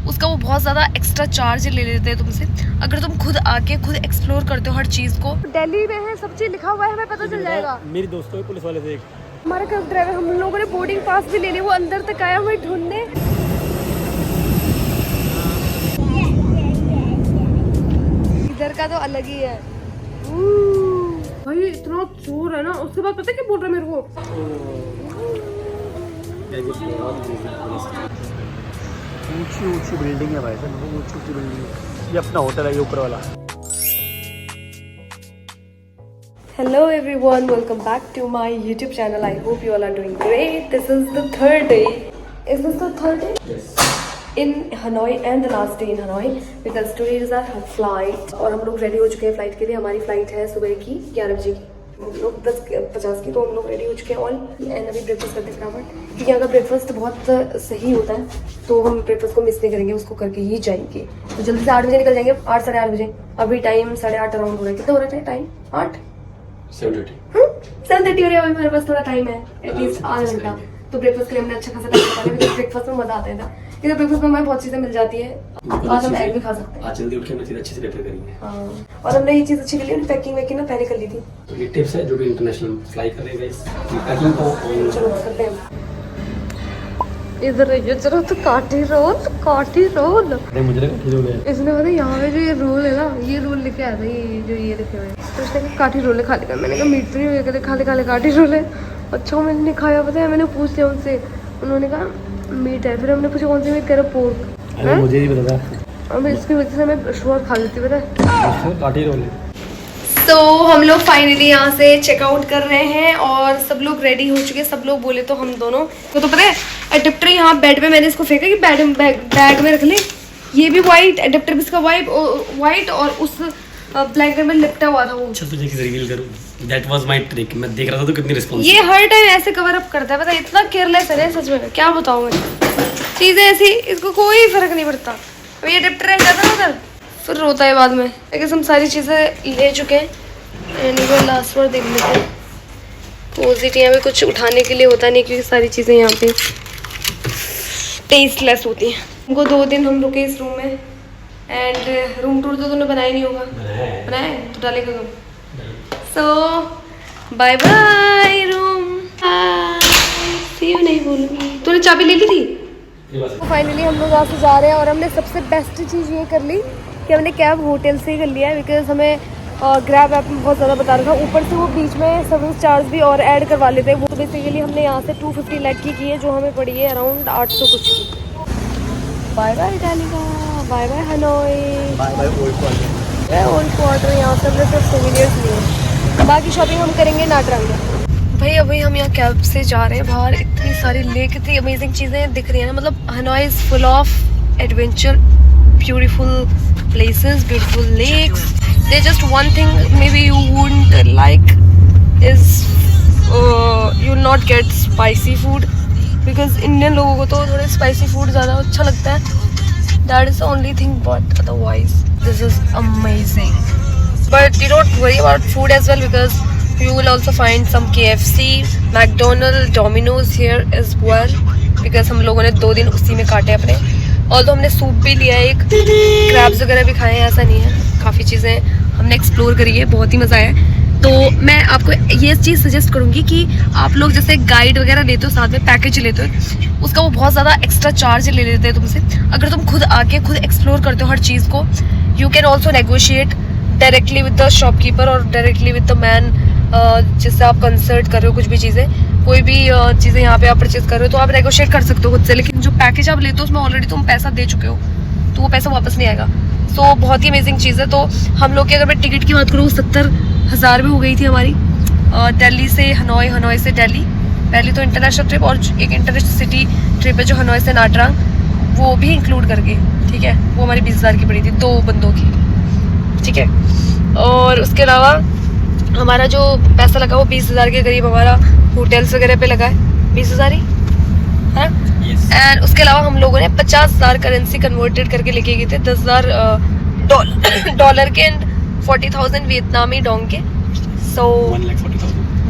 उसका वो बहुत ज़्यादा एक्स्ट्रा चार्ज ले लेते हैं तुमसे। अगर तुम खुद आके खुद एक्सप्लोर करते हो हर चीज़ को। दिल्ली में है, सब चीज़ लिखा हुआ है, हमें पता चल जाएगा। मेरी दोस्तों है पुलिस वाले से एक हमारा कैब ड्राइवर, हम लोगों ने बोर्डिंग पास भी ले लिया, वो अंदर तक आया हमें ढूंढने। इधर का तो अलग ही है भाई, इतना चोर है ना। उसके बाद पता है क्या बोल रहा है मेरे को, ऊंची ऊंची बिल्डिंग है भाई साहब, ऊंची ऊंची बिल्डिंग है। ये अपना होटल है ये ऊपर वाला। Hello everyone, welcome back to my YouTube channel. I hope you all are doing great. This is the third day. Is this the third day? Yes. In Hanoi and the last day in Hanoi because today is our flight. और हम लोग ready हो चुके हैं flight के लिए। हमारी flight है सुबह की 11 बजे की, हम लोग 10:50 की, तो हम लोग रेडी हो चुके हैं ऑल। एंड अभी ब्रेकफास्ट करते हैं फटाफट, क्योंकि यहाँ का ब्रेकफास्ट बहुत सही होता है, तो हम ब्रेकफास्ट को मिस नहीं करेंगे, उसको करके ही जाएंगे। तो जल्दी से 8 बजे निकल जाएंगे, 8 साढ़े 8 बजे। अभी टाइम 8:30 अराउंड हो रहा है। कितना हो रहा है टाइम? 7:30 हो रहा है। अभी मेरे पास थोड़ा टाइम है, एटलीस्ट आधा घंटा। तो ब्रेकफास्ट के लिए हमने अच्छा खासा टाइम निकाला, क्योंकि ब्रेकफास्ट में मजा आता है। इधर ब्रेकफास्ट में हमें बहुत चीजें मिल जाती है। आज हम एग भी खा सकते हैं। आज जल्दी उठ के हमने चीज़ अच्छे से प्रेफर करेंगे। हाँ, और हमने ये चीज अच्छी के लिए पैकिंग वैकिंग ना पहले कर ली थी। तो ये टिप्स है जो भी इंटरनेशनल फ्लाई कर रहे हैं गाइस, पैकिंग को चलो करते हैं। इधर ये जरा तो काठी रोल, काठी रोल। अरे मुझे लगा ठीक हो गया। इसने पता यहाँ पे जो ये रोल है ना, ये रोल लेके आया था, ये जो ये लिखे हुए हैं। तो उसने कहा काठी रोल खा लेगा। मैंने कहा मीट तो नहीं हुआ, कहते खा ले काठी रोल है। अच्छा मैंने नहीं खाया, पता है, मैंने पूछ लिया उनसे, उन्होंने कहा मीट है। फिर हमने पूछा कौन सी मीट, कह रहा पोर्क। अरे मुझे नहीं पता था। अब इसकी वजह से मैं शुगर खा लेती, पता है। काटी रोल है। तो हम लोग फाइनली यहाँ से चेकआउट कर रहे हैं और सब लोग रेडी हो चुके हैं। सब लोग बोले तो हम दोनों तो पता है अडेप्टर यहाँ बेड पे मैंने इसको फेंका कि बैग में रख ले। ये भी वाइट अडेप्टर भी इसका वाइट और उस ब्लैंकेट में लिपटा हुआ था वो। अच्छा तुझे किसी रिवील करूं, दैट वाज माय ट्रिक। मैं देख रहा था तो कितनी रिस्पांस। ये हर टाइम ऐसे कवर अप करता है, पता है, इतना केयरलेस है सच में, क्या बताऊँ मैं। चीज़ें ऐसी, इसको कोई फर्क नहीं पड़ता। अब ये अडेप्टर रह जाता है उधर, फिर रोता है बाद में। लेकिन हम सारी चीज़ें ले चुके हैं। एंड वो लास्ट बार देख लेते हैं। पोजिट यहाँ पे कुछ उठाने के लिए होता नहीं, क्योंकि सारी चीज़ें यहाँ पे टेस्टलेस होती हैं। हमको 2 दिन हम रुके इस रूम में। एंड रूम टूर तो तूने बनाया नहीं होगा, बनाया है तो डालेगा कब। So bye bye room, see you नहीं बोलूँगी। तूने चाबी ले ली थी? तो फाइनली हम लोग यहाँ से जा रहे हैं और हमने सबसे बेस्ट चीज़ ये कर ली कि हमने कैब होटल से ही कर लिया है, बिकॉज हमें ग्रैब ऐप में बहुत ज़्यादा बता रहा था। ऊपर से वो बीच में सर्विस चार्ज भी और ऐड करवा लेते हैं। वो तो बेसिकली हमने यहाँ से 250 लाख की है, जो हमें पड़ी है अराउंड 800 कुछ की। Bye bye Italica, bye bye Hanoi, bye bye old quarter. यहाँ से हमने सिर्फ सोवेनियर्स लिए, बाकी शॉपिंग हम करेंगे नाटरंग में। भाई अभी हम यहाँ कैब से जा रहे हैं बाहर। इतनी सारी लेक, इतनी अमेजिंग चीज़ें दिख रही हैं। मतलब Hanoi is full of adventure, beautiful places, beautiful lakes. There's just one thing maybe you wouldn't like is you'll not get spicy food, because Indian लोगों को तो थोड़े spicy food ज़्यादा अच्छा लगता है। That is the only thing, but otherwise this is amazing. But you don't worry about food as well, because you will also find some KFC, McDonald's, Domino's here as well, because हम लोगों ने 2 दिन उसी में काटे अपने। और तो हमने सूप भी लिया है, एक क्रैब्स वगैरह भी खाए हैं, ऐसा नहीं है। काफ़ी चीज़ें हमने एक्सप्लोर करी है, बहुत ही मज़ा आया। तो मैं आपको ये चीज़ सजेस्ट करूँगी कि आप लोग जैसे गाइड वगैरह लेते हो, साथ में पैकेज लेते हो, उसका वो बहुत ज़्यादा एक्स्ट्रा चार्ज ले लेते हैं तुमसे। अगर तुम खुद आके खुद एक्सप्लोर करते हो हर चीज़ को, you can also negotiate directly with the shopkeeper और डायरेक्टली विद द मैन जिससे आप कंसल्ट कर रहे हो कुछ भी चीज़ें, कोई भी चीज़ें यहाँ पे आप परचेज कर रहे हो, तो आप नेगोशिएट कर सकते हो खुद से। लेकिन जो पैकेज आप लेते हो उसमें ऑलरेडी तुम पैसा दे चुके हो, तो वो पैसा वापस नहीं आएगा। सो बहुत ही अमेजिंग चीज़ है। तो हम लोग की अगर मैं टिकट की बात करूँ 70,000 में हो गई थी हमारी, दिल्ली से हनोई, हनोई से दिल्ली। पहली तो इंटरनेशनल ट्रिप और एक इंटरनेशनल सिटी ट्रिप है जो हनोई से नाटरंग, वो भी इंक्लूड करके, ठीक है। वो हमारी 20,000 की पड़ी थी 2 बंदों की, ठीक है। और उसके अलावा हमारा जो पैसा लगा वो 20,000 के करीब हमारा होटल्स वगैरह पे लगा है। 20,000 ही है। एंड उसके अलावा हम लोगों ने 50,000 करेंसी कन्वर्टेड करके लेके गए थे, 10,000 डॉलर के एंड 40,000 वियतनामी डोंग के। सो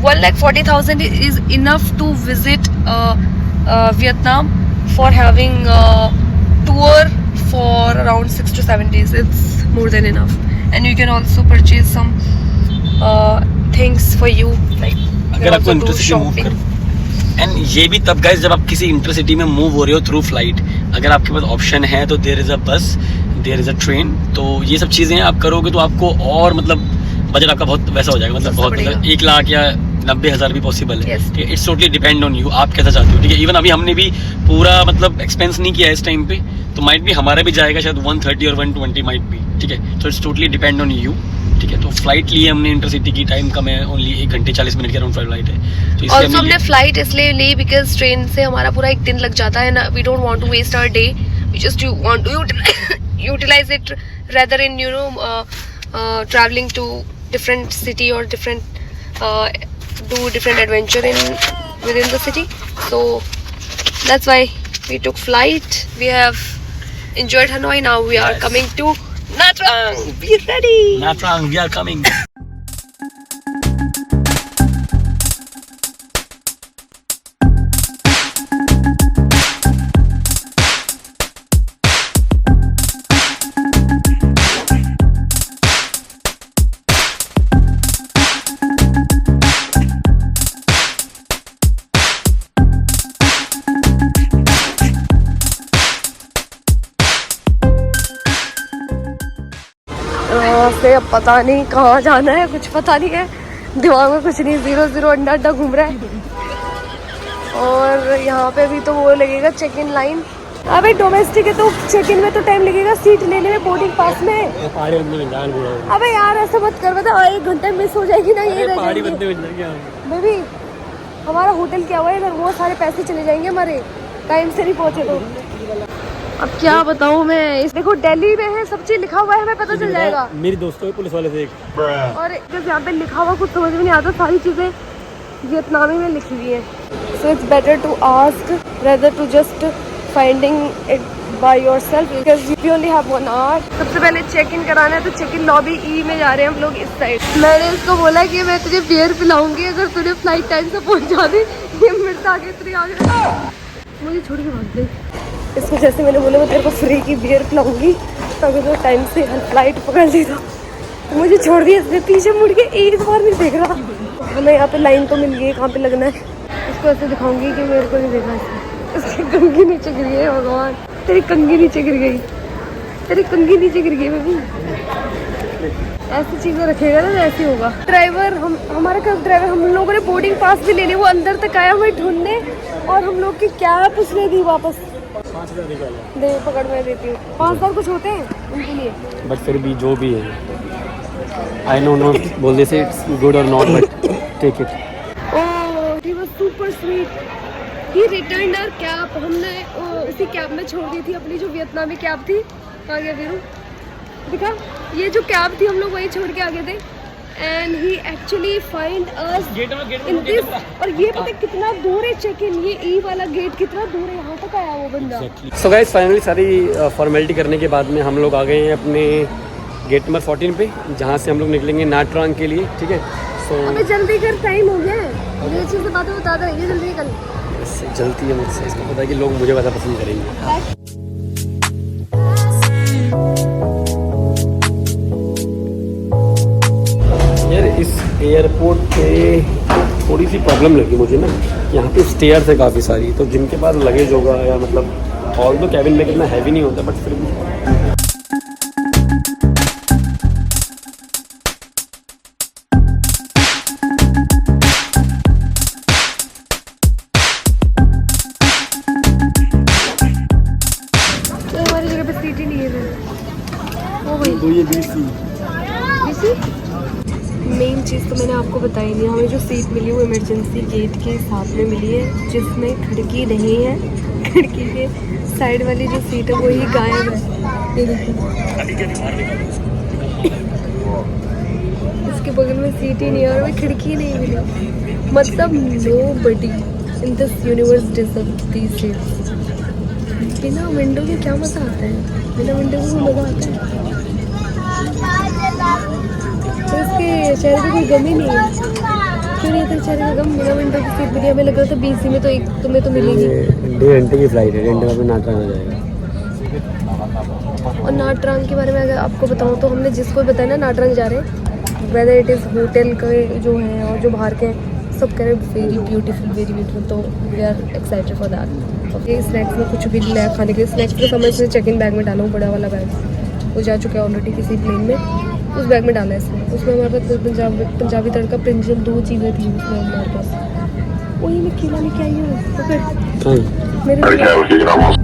1,40,000 is enough to visit Vietnam for having tour for around 6 to 7 days. It's more than enough. And you can also purchase some things for you, like अगर आपको intercity move कर, and ये भी तब guys जब आप किसी इंटरसिटी में मूव हो रहे हो थ्रू फ्लाइट। अगर आपके पास ऑप्शन है तो देयर इज़ अ बस, देयर इज़ अ ट्रेन, तो ये सब चीज़ें आप करोगे तो आपको और मतलब बजट आपका बहुत वैसा हो जाएगा, मतलब बहुत मतलब 1 लाख या 90,000 भी पॉसिबल है। Yes. It's totally depend on you, आप कैसा चाहते हो। ठीक है, इवन अभी हमने भी पूरा मतलब एक्सपेंस नहीं किया है इस टाइम पे, तो माइट भी हमारा भी जाएगा शायद 130 और 120 माइट भी। ठीक है, तो it's totally depend on you. ठीक है, तो फ्लाइट लिए हमने इंटरसिटी की, टाइम कम है, ओनली 1 घंटे 40 मिनट की अराउंड फ्लाइट है, तो इसलिए ऑल्सो हमने फ्लाइट इसलिए ली बिकॉज ट्रेन से हमारा पूरा 1 दिन लग जाता है ना। We don't want to waste our day, we just want to utilise it rather in traveling to different city or different do different adventure within the city. So that's why we took flight. We have enjoyed Hanoi. Now we are coming to Nha Trang. Be ready. Nha Trang, we are coming. से अब पता नहीं कहाँ जाना है, कुछ पता नहीं है, दिमाग में कुछ नहीं, 0-0 अड्डा घूम रहा है। और यहाँ पे भी तो वो लगेगा चेक इन लाइन। अबे डोमेस्टिक है तो चेक इन में तो टाइम लगेगा, सीट लेने में बोर्डिंग पास में। अबे यार ऐसा मत कर, बता 1 घंटे मिस हो जाएगी ना, ये बेबी हमारा होटल क्या हुआ है इधर, वो सारे पैसे चले जाएंगे हमारे, टाइम से नहीं पहुँचे तो। अब क्या बताऊँ मैं, इस देखो दिल्ली में है, सब चीज लिखा हुआ है, हमें पता चल जाएगा। मेरी दोस्तों है पुलिस वाले से एक, और जब यहाँ पे लिखा हुआ कुछ समझ में नहीं आता, सारी चीजें वियतनामी में लिखी हुई है। So it's better to ask rather to just finding it by yourself because you only have 1 hour. सबसे पहले चेक इन कराना है, तो चेक इन लॉबी ई में जा रहे हैं हम लोग, इस साइड। मैंने इसको बोला कि मैं तुझे बियर पिलाऊंगी अगर तुझे फ्लाइट टाइम से पहुँचा दी। ये मेरे से आगे इतनी आगे मुझे छोड़ के भाग गई। इस वजह से मैंने बोला मैं तेरे को फ्री की बियर पिलाऊंगी, तो अगर तो टाइम से फ्लाइट पकड़ ली तो मुझे छोड़ दिया इसने, पीछे मुड़ के एक बार नहीं देख रहा। हमें यहाँ पे लाइन तो मिल गई, कहाँ पे लगना है इसको ऐसे दिखाऊंगी कि मेरे को नहीं देखा इसने। इसकी कंघी नीचे गिर गई है, भगवान तेरी कंघी नीचे गिर गई, तेरी कंघी नीचे गिर गई बेबी। ऐसी चीज़ें रखेगा ना ऐसे होगा। ड्राइवर हमारा कैब ड्राइवर, हम लोगों ने बोर्डिंग पास भी ले लिया, वो अंदर तक आया हमें ढूंढने, और हम लोग की कैब उसने दी वापस। 5,000 निकाला, दे पकड़ मैं देती हूँ, 5,000 कुछ होते हैं उनके लिए। बट फिर भी जो भी है, आई नो नो बोलने से इट्स गुड और not, but take it. Oh he was super sweet, he returned our cab. हमने उसी कैब में छोड़ दी थी अपनी जो वियतनामी कैब थी। कहाँ गया वीरू, दिखा, ये जो कैब थी हम लोग वही छोड़ के आ गए थे। And he actually find us in this, और ये पता कितना दूर है चेक इन, ये ई वाला गेट कितना दूर है, यहाँ तक आया वो बंदा। सो गाइस फाइनली सारी फॉर्मेलिटी करने के बाद में हम लोग आ गए हैं अपने गेट नंबर 14 पे, जहाँ से हम लोग निकलेंगे nha Trang के लिए। ठीक है, सो अबे जल्दी कर, टाइम हो गया है, ये चीज़ बातें बता दो, ये जल्दी कर। जल्दी है मुझसे, इसको पता है कि लोग मुझे ज़्यादा पसंद करेंगे। यार इस एयरपोर्ट पे थोड़ी सी प्रॉब्लम लगी मुझे ना, यहाँ पे स्टेयर्स है काफ़ी सारी, तो जिनके पास लगेज होगा या मतलब हॉल तो कैबिन में कितना हैवी नहीं होता, बट फिर भी हमारी जगह पे सीट ही नहीं है। ओ भाई तो ये BC मेन चीज़ तो मैंने आपको बताई नहीं, हमें जो सीट मिली वो इमरजेंसी गेट के साथ में मिली है, जिसमें खिड़की नहीं है। खिड़की के साइड वाली जो सीट है वो ही गायब है, ये देखिए इसके बगल में सीट ही नहीं है और वो खिड़की नहीं मिली। मतलब nobody in this universe deserve these seats. बिना विंडो के क्या मज़ा आता है, बिना विंडो के मज़ा आता है। तो इसके चेहरे पे कोई गम ही नहीं है, क्यों नहीं था चेहरे का गम? बिना विंडो की सीट मिली, हमें लग रहा था BC में तो एक तुम्हें तो मिलेगी। 1.5 घंटे की फ्लाइट है, 1.5 घंटे में nha Trang आ जाएगा। और नाट्रांग के बारे में अगर आपको बताऊँ तो हमने जिसको बताया ना नाट्रांग जा रहे हैं, वेदर इट इज़ होटल के जो हैं और जो बाहर के हैं, सब कह रहे हैं वेरी ब्यूटीफुल, तो we are excited for that. Okay, snacks में कुछ भी नया खाने के लिए स्नैक्स के समय से चेक इन बैग में डाला हूँ, बड़ा वाला बैग वो जा चुका है ऑलरेडी किसी प्लेन में, उस बैग में डाला है इसमें। उसमें हमारे पास पंजाबी तड़का प्रिंजल 2 चीज़ें थी उसमें हमारे पास, वही मैं केला लेके आई हूँ। तो फिर मेरे स्टेशन दिख रहे हो।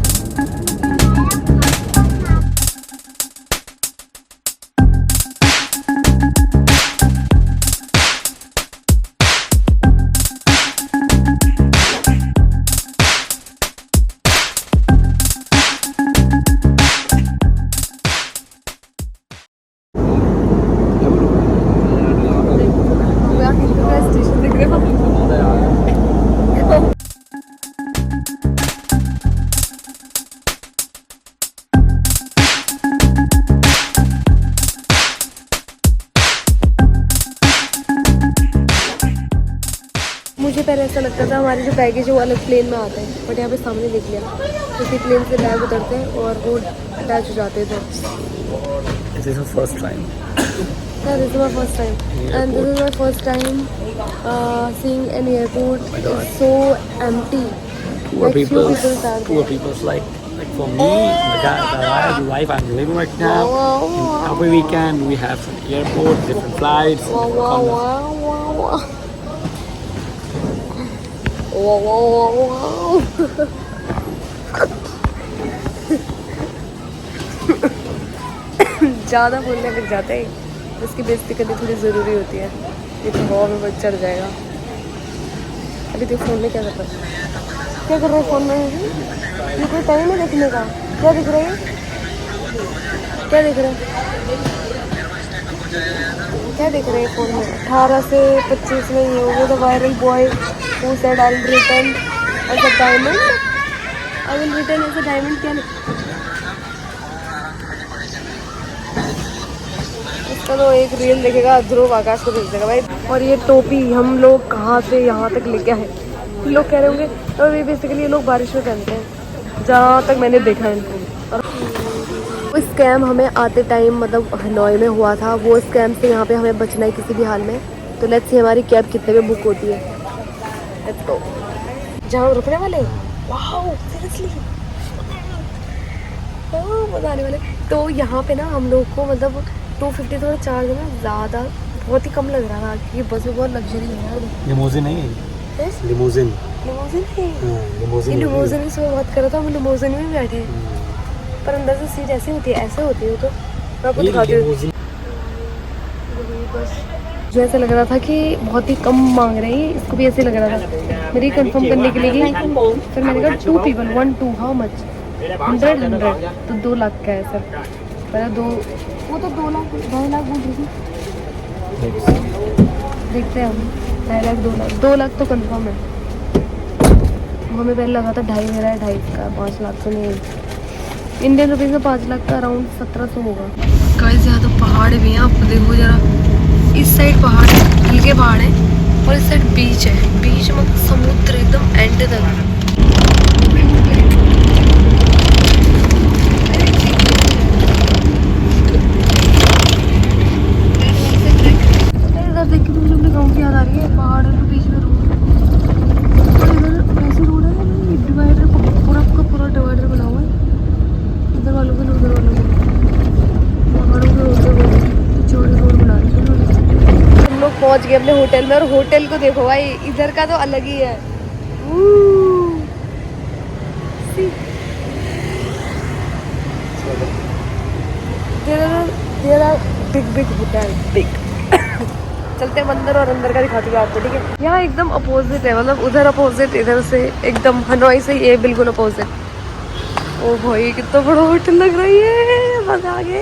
मुझे पहले ऐसा लगता था हमारे जो बैगेज है वो अलग प्लेन में आते हैं, बट यहाँ पे सामने देख लिया किसी प्लेन से बैग उतरते हैं और वो अटैच हो जाते हैं। तो This is the first time. Yeah, this is my first time, and this is my first time seeing an airport so empty. Poor Like few people's, people are poor there. people's like for me, the life I'm living right now. Wow. Every weekend we have airport, different flights. Wow, wow, wow, wow, wow. Wow, wow, wow, wow. ज़्यादा बोलने लग जाते हैं, उसकी बेइज्जती करनी थोड़ी ज़रूरी होती है, ये तो हवा में बच चढ़ जाएगा। अभी देखो फ़ोन में क्या कर रहा है, क्या कर रहा है फ़ोन में? ये कोई टाइम है देखने का? क्या दिख रहा है, क्या दिख रहा है, क्या दिख रहा है फ़ोन में? 18 से 25 में ये हो गया the viral boy who said I will return as a diamond, I will return as a diamond. क्या इसका तो एक रील देखेगा ध्रुव आकाश को भेज देगा भाई। और ये टोपी हम लोग कहाँ से यहाँ तक लेके आए, लोग कह रहे होंगे, और ये बेसिकली ये लोग बारिश में पहनते हैं, जहाँ तक मैंने देखा है इनको। और वो स्कैम हमें आते टाइम मतलब हनोई में हुआ था, वो स्कैम से यहाँ पे हमें बचना है किसी भी हाल में। तो लेट्स सी हमारी कैब कितने में बुक होती है। Let's go. जहाँ रुकने वाले, वाओ सीरियसली मज़ा आने वाले। तो यहाँ पे ना हम लोग को मतलब 250 थोड़ा चार्ज है ना ज़्यादा, बहुत ही कम लग रहा था क्योंकि बस में बहुत लग्जरी है यार। लिमोजिन नहीं है, लिमोजिन लिमोजिन है, लिमोजिन ये लिमोजिन की सुबह बात कर रहा था, हम लिमोजिन में भी बैठे हैं, पर अंदर से सीट ऐसी होती है, ऐसे होती है तो मैं आपको दिखाती हूँ। बस मुझे ऐसा लग रहा था कि बहुत ही कम मांग रहे हैं, इसको भी ऐसे लग रहा था। मेरी कंफर्म करने के लिए गई, फिर मैंने कहा 2 people 1 2 हाउ मच 100 तो 2 लाख का है सर। पहले 2 वो तो 2 लाख 2 लाख बोल रही थी, देखते हैं हम 2.5 लाख 2 लाख तो कंफर्म है। हमें पहले लगा था 2.5 मेरा है 2.5 का, 5 लाख तो नहीं है। इंडियन रुपीज़ में 5 लाख का अराउंड 1700 होगा। गाइस यहाँ तो पहाड़ भी हैं, आपको देखो जरा, इस साइड पहाड़ है, हल्के पहाड़ है, और इस साइड बीच है, बीच में समुद्र एकदम एंड तक। देख के मुझे अपने गाँव की याद आ रही है, पहाड़ के बीच में रोड, और इधर ऐसे रोड है डिवाइडर, पूरा का पूरा डिवाइडर बना हुआ है, इधर वालों के उधर वालों के, पहाड़ों के उधर चौड़े रोड बना रहे हैं। हम लोग पहुंच गए अपने होटल में, और होटल को देखो भाई, इधर का तो अलग ही है। There are big hotel, big. चलते हैं अंदर, और अंदर का दिखाती हूँ आपको, ठीक है? यहाँ एकदम अपोजिट है, मतलब उधर अपोजिट, इधर से एकदम हनोई से ये बिल्कुल अपोजिट। ओ भाई कितना बड़ा होटल लग रही है, मजा आ गया।